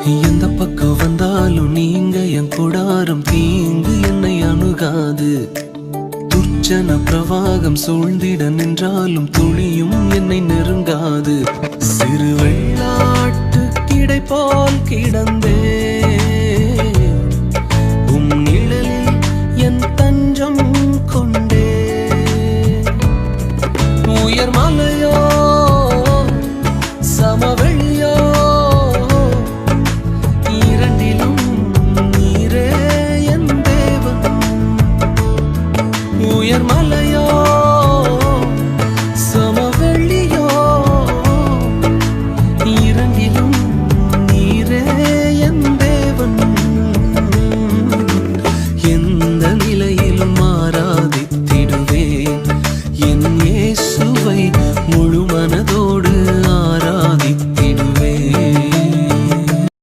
எந்த பக்கம் வந்தாலும் நீங்க என் கூடாரம் தீங்கு என்னை அணுகாது. துர்ச்சன பிரவாகம் சூழ்ந்திட நின்றாலும் துளியும் என்னை நெருங்காது. சிறு வெள்ளாட்டு கிடை போல் கிடந்தே